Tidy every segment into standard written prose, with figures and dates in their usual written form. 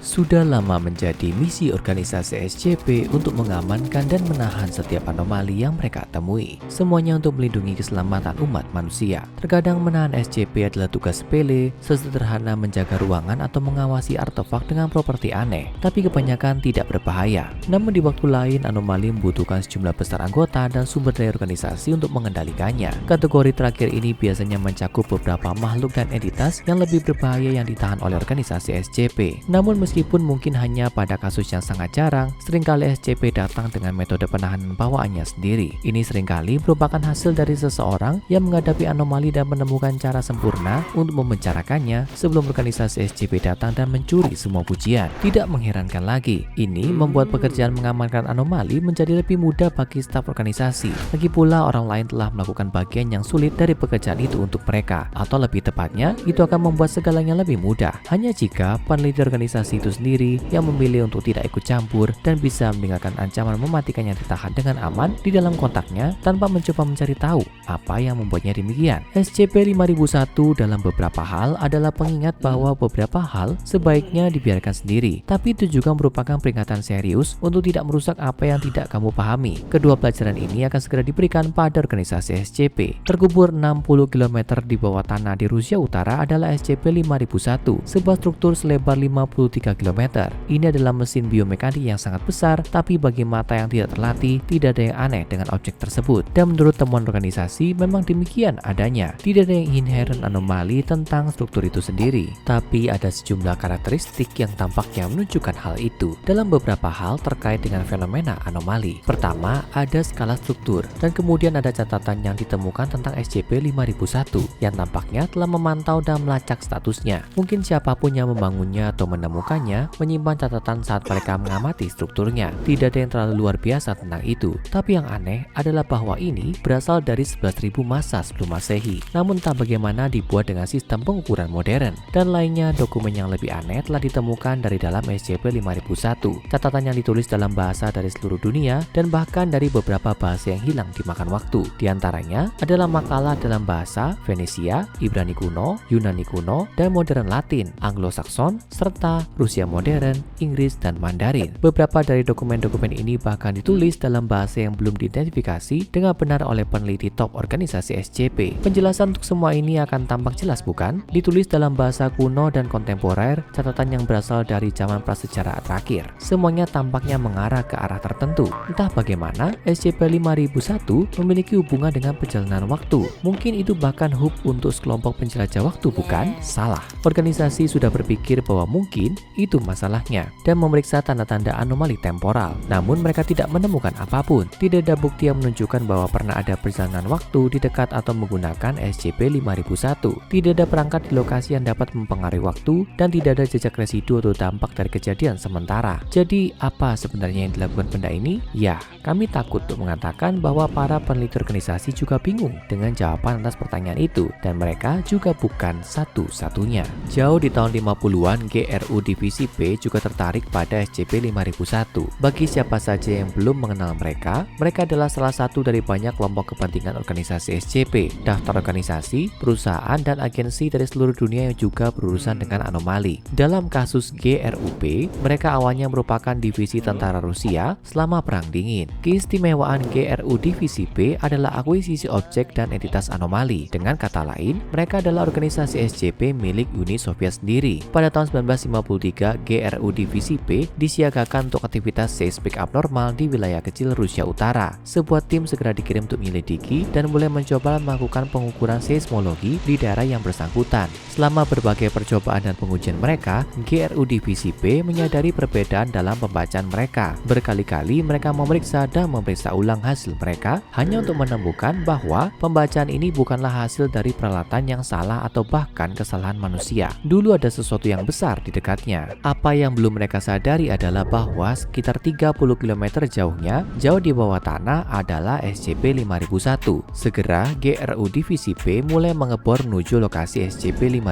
Sudah lama menjadi misi organisasi SCP untuk mengamankan dan menahan setiap anomali yang mereka temui. Semuanya untuk melindungi keselamatan umat manusia. Terkadang menahan SCP adalah tugas sepele, sesederhana menjaga ruangan atau mengawasi artefak dengan properti aneh, tapi kebanyakan tidak berbahaya. Namun di waktu lain, anomali membutuhkan sejumlah besar anggota dan sumber daya organisasi untuk mengendalikannya. Kategori terakhir ini biasanya mencakup beberapa makhluk dan entitas yang lebih berbahaya yang ditahan oleh organisasi SCP. Namun meskipun mungkin hanya pada kasus yang sangat jarang, seringkali SCP datang dengan metode penahanan bawaannya sendiri. Ini seringkali merupakan hasil dari seseorang yang menghadapi anomali dan menemukan cara sempurna untuk memenjarakannya sebelum organisasi SCP datang dan mencuri semua pujian. Tidak mengherankan lagi, ini membuat pekerjaan mengamankan anomali menjadi lebih mudah bagi staf organisasi. Lagi pula orang lain telah melakukan bagian yang sulit dari pekerjaan itu untuk mereka, atau lebih tepatnya, itu akan membuat segalanya lebih mudah. Hanya jika peneliti organisasi itu sendiri yang memilih untuk tidak ikut campur dan bisa meninggalkan ancaman mematikan yang ditahan dengan aman di dalam kontaknya tanpa mencoba mencari tahu apa yang membuatnya demikian. SCP-5001 dalam beberapa hal adalah pengingat bahwa beberapa hal sebaiknya dibiarkan sendiri, tapi itu juga merupakan peringatan serius untuk tidak merusak apa yang tidak kamu pahami. Kedua pelajaran ini akan segera diberikan pada organisasi SCP. Terkubur 60 km di bawah tanah di Rusia Utara adalah SCP-5001, sebuah struktur selebar 53 km. Ini adalah mesin biomekanik yang sangat besar, tapi bagi mata yang tidak terlatih, tidak ada yang aneh dengan objek tersebut. Dan menurut temuan organisasi, memang demikian adanya. Tidak ada yang inherent anomali tentang struktur itu sendiri, tapi ada sejumlah karakteristik yang tampaknya menunjukkan hal itu dalam beberapa hal terkait dengan fenomena anomali. Pertama, ada skala struktur, dan kemudian ada catatan yang ditemukan tentang SCP-5001 yang tampaknya telah memantau dan melacak statusnya. Mungkin siapapun yang membangunnya atau menemukannya menyimpan catatan saat mereka mengamati strukturnya. Tidak ada yang terlalu luar biasa tentang itu, tapi yang aneh adalah bahwa ini berasal dari 11.000 masa sebelum Masehi, namun tak bagaimana dibuat dengan sistem pengukuran modern. Dan lainnya, dokumen yang lebih aneh telah ditemukan dari dalam SCP-5001. Catatan yang ditulis dalam bahasa dari seluruh dunia dan bahkan dari beberapa bahasa yang hilang dimakan waktu. Di antaranya adalah makalah dalam bahasa Venesia, Ibrani kuno, Yunani kuno, dan modern Latin, Anglo-Saxon, serta Rusia modern, Inggris, dan Mandarin. Beberapa dari dokumen-dokumen ini bahkan ditulis dalam bahasa yang belum diidentifikasi dengan benar oleh peneliti top organisasi SCP. Penjelasan untuk semua ini akan tampak jelas, bukan? Ditulis dalam bahasa kuno dan kontemporer, catatan yang berasal dari zaman prasejarah terakhir. Semuanya tampaknya mengarah ke arah tertentu. Entah bagaimana, SCP-5001 memiliki hubungan dengan perjalanan waktu. Mungkin itu bahkan hub untuk sekelompok penjelajah waktu, bukan? Salah. Organisasi sudah berpikir bahwa mungkin itu masalahnya dan memeriksa tanda-tanda anomali temporal. Namun mereka tidak menemukan apapun. Tidak ada bukti yang menunjukkan bahwa pernah ada perjalanan waktu di dekat atau menggunakan SCP-5001. Tidak ada perangkat di lokasi yang dapat mempengaruhi waktu dan tidak ada jejak residu atau dampak dari kejadian sementara. Jadi apa sebenarnya yang dilakukan benda ini? Ya, kami takut untuk mengatakan bahwa para peneliti organisasi juga bingung dengan jawaban atas pertanyaan itu, dan mereka juga bukan satu-satunya. Jauh di tahun 50-an, GRU Divisi P juga tertarik pada SCP-5001. Bagi siapa saja yang belum mengenal mereka, mereka adalah salah satu dari banyak kelompok kepentingan organisasi SCP, daftar organisasi, perusahaan, dan agensi dari seluruh dunia yang juga berurusan dengan anomali. Dalam kasus GRUP, mereka awalnya merupakan divisi tentara Rusia selama Perang Dingin. Keistimewaan GRU Divisi P adalah akuisisi objek dan entitas anomali. Dengan kata lain, mereka adalah organisasi SCP milik Uni Soviet sendiri. Pada tahun 1953, GRU Divisi P disiagakan untuk aktivitas seismik abnormal di wilayah kecil Rusia Utara. Sebuah tim segera dikirim untuk menyelidiki dan mulai mencoba melakukan pengukuran seismologi di daerah yang bersangkutan. Selama berbagai percobaan dan pengujian mereka, GRU Divisi P menyadari perbedaan dalam pembacaan mereka. Berkali-kali mereka memeriksa dan memeriksa ulang hasil mereka hanya untuk menemukan bahwa pembacaan ini bukanlah hasil dari peralatan yang salah atau bahkan kesalahan manusia. Dulu ada sesuatu yang besar di dekatnya. Apa yang belum mereka sadari adalah bahwa sekitar 30 km jauhnya, jauh di bawah tanah adalah SCP-5001. Segera GRU Divisi P mulai mengebor menuju lokasi SCP-5001.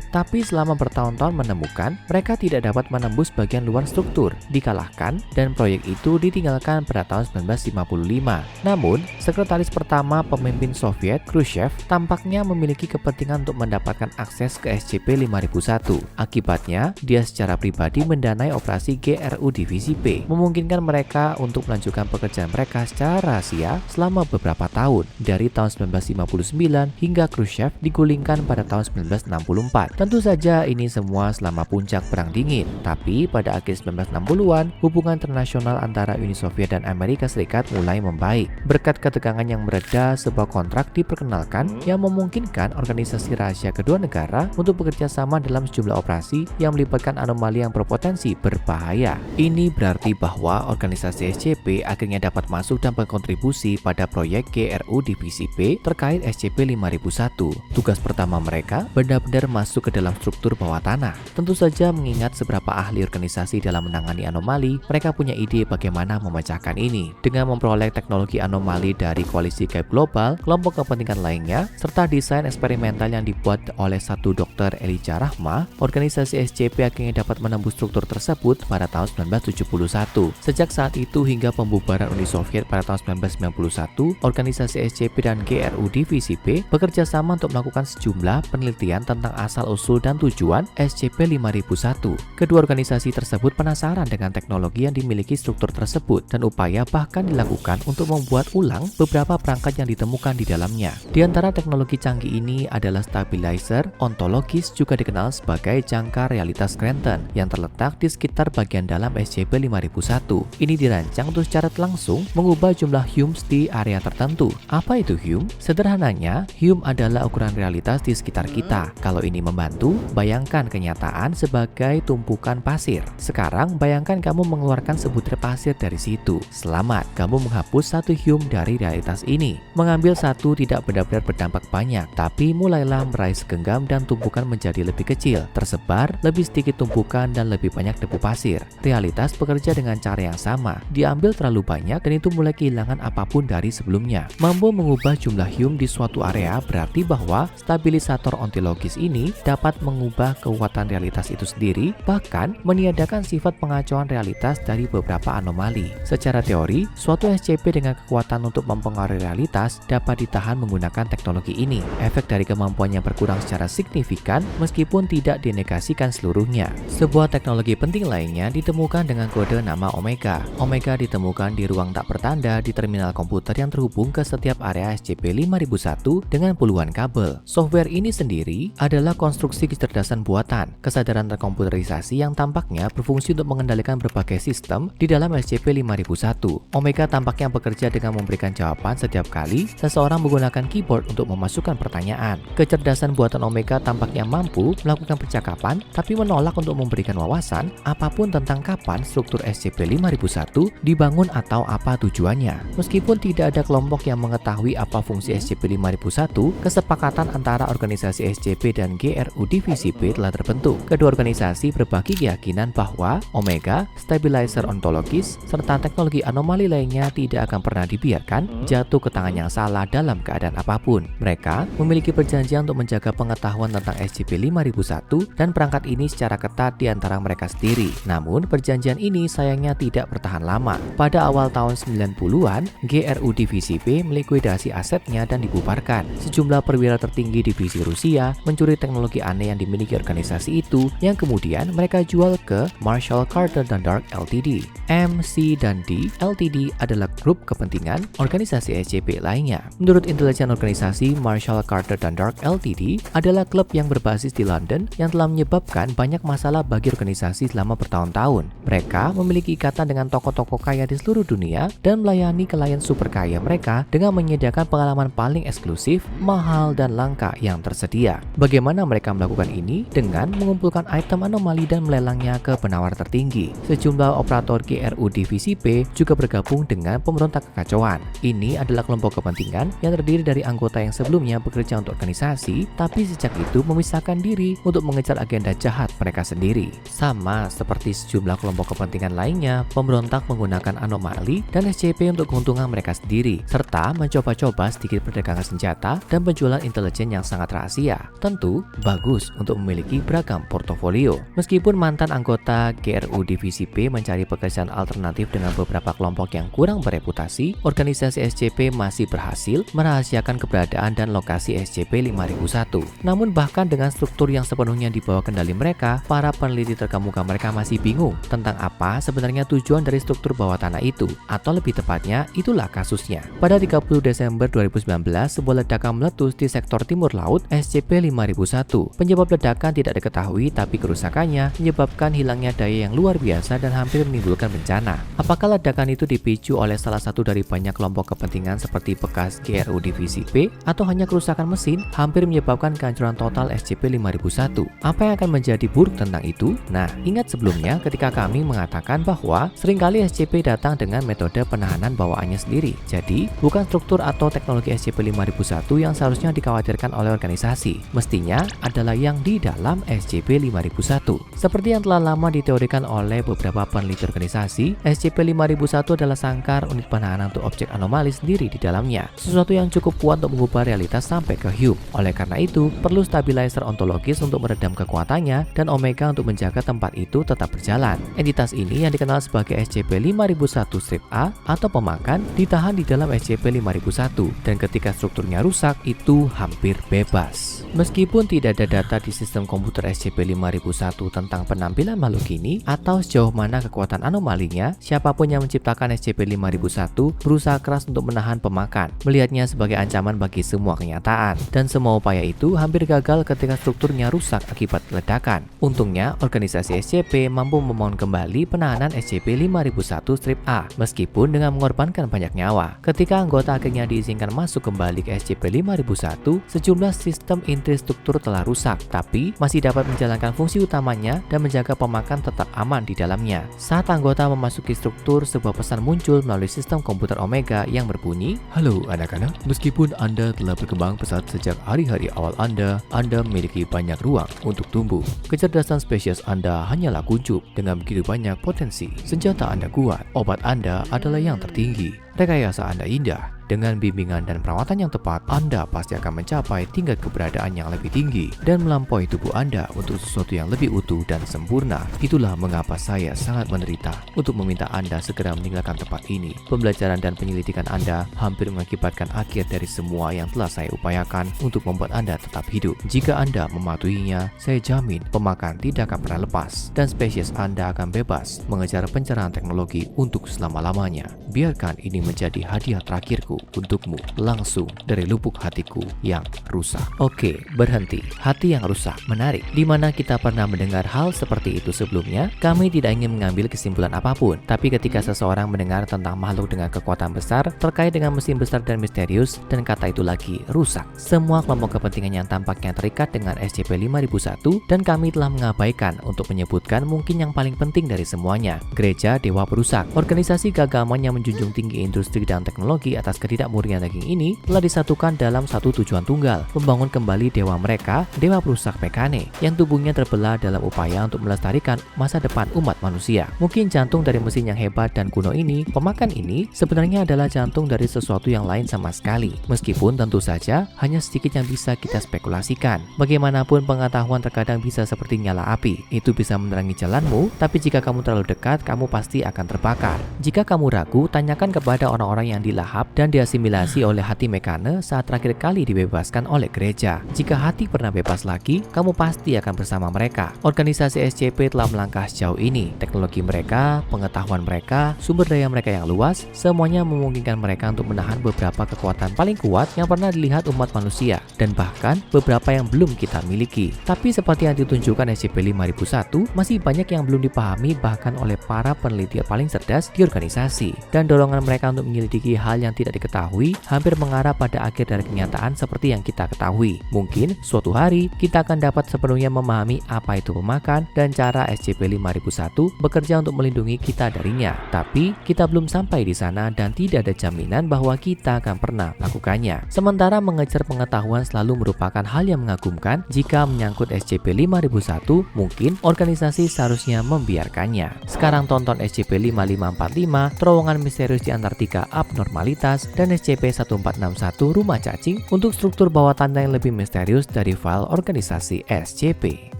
Tapi selama bertahun-tahun menemukan, mereka tidak dapat menembus bagian luar struktur, dikalahkan, dan proyek itu ditinggalkan pada tahun 1955. Namun, sekretaris pertama pemimpin Soviet, Khrushchev, tampaknya memiliki kepentingan untuk mendapatkan akses ke SCP-5001. Akibatnya, dia dia secara pribadi mendanai operasi GRU Divisi P, memungkinkan mereka untuk melanjutkan pekerjaan mereka secara rahasia selama beberapa tahun, dari tahun 1959 hingga Khrushchev digulingkan pada tahun 1964. Tentu saja ini semua selama puncak Perang Dingin, tapi pada akhir 1960-an, hubungan internasional antara Uni Soviet dan Amerika Serikat mulai membaik. Berkat ketegangan yang mereda, sebuah kontrak diperkenalkan yang memungkinkan organisasi rahasia kedua negara untuk bekerja sama dalam sejumlah operasi yang melibatkan anomali yang berpotensi berbahaya. Ini berarti bahwa organisasi SCP akhirnya dapat masuk dan berkontribusi pada proyek GRU Divisi P terkait SCP-5001. Tugas pertama mereka benar-benar masuk ke dalam struktur bawah tanah. Tentu saja mengingat seberapa ahli organisasi dalam menangani anomali, mereka punya ide bagaimana memecahkan ini. Dengan memperoleh teknologi anomali dari koalisi gaib global, kelompok kepentingan lainnya, serta desain eksperimental yang dibuat oleh satu Dr. Elijah Rahma, organisasi SCP akhirnya dapat menembus struktur tersebut pada tahun 1971. Sejak saat itu hingga pembubaran Uni Soviet pada tahun 1991, organisasi SCP dan GRU Divisi P bekerja sama untuk melakukan sejumlah penelitian tentang asal-usul dan tujuan SCP-5001. Kedua organisasi tersebut penasaran dengan teknologi yang dimiliki struktur tersebut dan upaya bahkan dilakukan untuk membuat ulang beberapa perangkat yang ditemukan di dalamnya. Di antara teknologi canggih ini adalah stabilizer ontologis, juga dikenal sebagai jangka realitas Scranton, yang terletak di sekitar bagian dalam SCP-5001. Ini dirancang untuk secara langsung mengubah jumlah Humes di area tertentu. Apa itu Hume? Sederhananya, Hume adalah ukuran realitas di sekitar kita. Kalau ini membantu, bayangkan kenyataan sebagai tumpukan pasir. Sekarang bayangkan kamu mengeluarkan sebutir pasir dari situ. Selamat, kamu menghapus satu Hume dari realitas ini. Mengambil satu tidak benar-benar berdampak banyak, tapi mulailah meraih segenggam dan tumpukan menjadi lebih kecil, tersebar lebih sedikit tumpukan dan lebih banyak debu pasir. Realitas bekerja dengan cara yang sama. Diambil terlalu banyak dan itu mulai kehilangan apapun dari sebelumnya. Mampu mengubah jumlah Hume di suatu area berarti bahwa stabilisator ontologis ini dapat mengubah kekuatan realitas itu sendiri, bahkan meniadakan sifat pengacauan realitas dari beberapa anomali. Secara teori, suatu SCP dengan kekuatan untuk mempengaruhi realitas dapat ditahan menggunakan teknologi ini. Efek dari kemampuannya berkurang secara signifikan meskipun tidak dinegasikan seluruhnya. Sebuah teknologi penting lainnya ditemukan dengan kode nama Omega. Omega ditemukan di ruang tak bertanda di terminal komputer yang terhubung ke setiap area SCP-5001 dengan puluhan kabel. Software ini sendiri adalah konstruksi kecerdasan buatan, kesadaran terkomputerisasi yang tampaknya berfungsi untuk mengendalikan berbagai sistem di dalam SCP-5001. Omega tampaknya bekerja dengan memberikan jawaban setiap kali seseorang menggunakan keyboard untuk memasukkan pertanyaan. Kecerdasan buatan Omega tampaknya mampu melakukan percakapan, tapi menolak untuk memberikan wawasan apapun tentang kapan struktur SCP-5001 dibangun atau apa tujuannya. Meskipun tidak ada kelompok yang mengetahui apa fungsi SCP-5001, kesepakatan antara organisasi SCP dan GRU Divisi P telah terbentuk. Kedua organisasi berbagi keyakinan bahwa Omega, stabilizer ontologis, serta teknologi anomali lainnya tidak akan pernah dibiarkan jatuh ke tangan yang salah dalam keadaan apapun. Mereka memiliki perjanjian untuk menjaga pengetahuan tentang SCP-5001 dan perangkat ini secara ketat di antara mereka sendiri. Namun, perjanjian ini sayangnya tidak bertahan lama. Pada awal tahun 90-an, GRU Divisi P melikuidasi asetnya dan dibubarkan. Sejumlah perwira tertinggi divisi Rusia mencuri teknologi aneh yang dimiliki organisasi itu yang kemudian mereka jual ke Marshall Carter dan Dark Ltd. M, C, dan D Ltd adalah grup kepentingan organisasi SCP lainnya. Menurut intelijen organisasi, Marshall Carter dan Dark Ltd adalah klub yang berbasis di London yang telah menyebabkan banyak masalah bagi organisasi selama bertahun-tahun. Mereka memiliki ikatan dengan tokoh-tokoh kaya di seluruh dunia dan melayani klien super kaya mereka dengan menyediakan pengalaman paling eksklusif, mahal, dan langka yang tersedia. Bagaimana mereka melakukan ini? Dengan mengumpulkan item anomali dan melelangnya ke penawar tertinggi. Sejumlah operator GRU Divisi P juga bergabung dengan pemberontak kekacauan. Ini adalah kelompok kepentingan yang terdiri dari anggota yang sebelumnya bekerja untuk organisasi, tapi sejak itu memisahkan diri untuk mengejar agenda jahat mereka sendiri. Sama seperti sejumlah kelompok kepentingan lainnya, pemberontak menggunakan anomali dan SCP untuk keuntungan mereka sendiri, serta mencoba-coba sedikit perdagangan senjata dan penjualan intelijen yang sangat rahasia. Tentu, bagus untuk memiliki beragam portofolio. Meskipun mantan anggota GRU Divisi P mencari pekerjaan alternatif dengan beberapa kelompok yang kurang bereputasi, organisasi SCP masih berhasil merahasiakan keberadaan dan lokasi SCP-5001. Namun bahkan dengan struktur yang sepenuhnya di bawah kendali mereka, para peneliti terkemuka mereka masih bingung tentang apa sebenarnya tujuan dari struktur bawah tanah itu, atau lebih tepatnya itulah kasusnya. Pada 30 Desember 2019, sebuah ledakan meletus di sektor timur laut SCP-5001. Penyebab ledakan tidak diketahui, tapi kerusakannya menyebabkan hilangnya daya yang luar biasa dan hampir menimbulkan bencana. Apakah ledakan itu dipicu oleh salah satu dari banyak kelompok kepentingan seperti bekas GRU Divisi P, atau hanya kerusakan mesin hampir menyebabkan kehancuran total SCP-5001? Apa yang akan menjadi buruk tentang itu? Nah, ingat sebelumnya ketika kami mengatakan bahwa seringkali SCP datang dengan metode penahanan bawaannya sendiri. Jadi, bukan struktur atau teknologi SCP-5001 yang seharusnya dikhawatirkan oleh organisasi. Mestinya adalah yang di dalam SCP-5001. Seperti yang telah lama diteorikan oleh beberapa peneliti organisasi, SCP-5001 adalah sangkar unit penahanan untuk objek anomali sendiri di dalamnya. Sesuatu yang cukup kuat untuk mengubah realitas sampai ke Hume. Oleh karena itu, perlu stabilizer ontologis untuk meredam kekuatannya dan Omega untuk menjaga tempat itu tetap berjalan. Entitas ini yang dikenal sebagai SCP-5001-A atau pemakan ditahan di dalam SCP-5001 dan ketika strukturnya rusak itu hampir bebas. Meskipun tidak ada data di sistem komputer SCP-5001 tentang penampilan makhluk ini atau sejauh mana kekuatan anomalinya, siapapun yang menciptakan SCP-5001 berusaha keras untuk menahan pemakan, melihatnya sebagai ancaman bagi semua kenyataan, dan semua upaya itu hampir gagal ketika strukturnya rusak akibat ledakan. Untungnya, organisasi SCP mampu membangun kembali penahanan SCP-5001-A meskipun dengan mengorbankan banyak nyawa. Ketika anggota akhirnya diizinkan masuk kembali ke SCP-5001, sejumlah sistem inti struktur telah rusak, tapi masih dapat menjalankan fungsi utamanya dan menjaga pemakan tetap aman di dalamnya. Saat anggota memasuki struktur, sebuah pesan muncul melalui sistem komputer Omega yang berbunyi, "Halo anak-anak, meskipun Anda telah berkembang pesat sejak hari-hari awal Anda memiliki banyak ruang untuk tumbuh. Kecerdasan spesies Anda hanyalah kuncup dengan begitu banyak potensi. Senjata Anda kuat, obat Anda adalah yang tertinggi, rekayasa Anda indah. Dengan bimbingan dan perawatan yang tepat, Anda pasti akan mencapai tingkat keberadaan yang lebih tinggi dan melampaui tubuh Anda untuk sesuatu yang lebih utuh dan sempurna. Itulah mengapa saya sangat menderita untuk meminta Anda segera meninggalkan tempat ini. Pembelajaran dan penyelidikan Anda hampir mengakibatkan akhir dari semua yang telah saya upayakan untuk membuat Anda tetap hidup. Jika Anda mematuhinya, saya jamin pemakan tidak akan pernah lepas dan spesies Anda akan bebas mengejar pencerahan teknologi untuk selama-lamanya. Biarkan ini menjadi hadiah terakhirku untukmu langsung dari lubuk hatiku yang rusak." Oke, berhenti. Hati yang rusak. Menarik. Dimana kita pernah mendengar hal seperti itu sebelumnya, kami tidak ingin mengambil kesimpulan apapun. Tapi ketika seseorang mendengar tentang makhluk dengan kekuatan besar, terkait dengan mesin besar dan misterius, dan kata itu lagi, rusak. Semua kelompok kepentingan yang tampaknya terikat dengan SCP-5001, dan kami telah mengabaikan untuk menyebutkan mungkin yang paling penting dari semuanya, gereja dewa perusak. Organisasi keagamaan yang menjunjung tinggi industri dan teknologi atas ketidakmurnian daging ini telah disatukan dalam satu tujuan tunggal, membangun kembali dewa mereka, dewa perusak Mekane, yang tubuhnya terbelah dalam upaya untuk melestarikan masa depan umat manusia. Mungkin jantung dari mesin yang hebat dan kuno ini, pemakan ini, sebenarnya adalah jantung dari sesuatu yang lain sama sekali. Meskipun tentu saja hanya sedikit yang bisa kita spekulasikan. Bagaimanapun pengetahuan terkadang bisa seperti nyala api. Itu bisa menerangi jalanmu, tapi jika kamu terlalu dekat, kamu pasti akan terbakar. Jika kamu ragu, tanyakan kepada orang-orang yang dilahap dan diasimilasi oleh hati Mekane saat terakhir kali dibebaskan oleh gereja. Jika hati pernah bebas lagi, kamu pasti akan bersama mereka. Organisasi SCP telah melangkah sejauh ini. Teknologi mereka, pengetahuan mereka, sumber daya mereka yang luas, semuanya memungkinkan mereka untuk menahan beberapa kekuatan paling kuat yang pernah dilihat umat manusia, dan bahkan beberapa yang belum kita miliki. Tapi seperti yang ditunjukkan SCP-5001, masih banyak yang belum dipahami bahkan oleh para peneliti paling cerdas di organisasi, dan dorongan mereka untuk menyelidiki hal yang tidak diketahui hampir mengarah pada akhir dari kenyataan seperti yang kita ketahui. Mungkin suatu hari kita akan dapat sepenuhnya memahami apa itu pemakan dan cara SCP-5001 bekerja untuk melindungi kita darinya. Tapi kita belum sampai di sana dan tidak ada jaminan bahwa kita akan pernah melakukannya. Sementara mengejar pengetahuan selalu merupakan hal yang mengagumkan, jika menyangkut SCP-5001 mungkin organisasi seharusnya membiarkannya. Sekarang tonton SCP-5545 Terowongan Misterius di Antartika Abnormalitas dan SCP-1461 Rumah Cacing untuk struktur bawah tanah yang lebih misterius dari file organisasi SCP.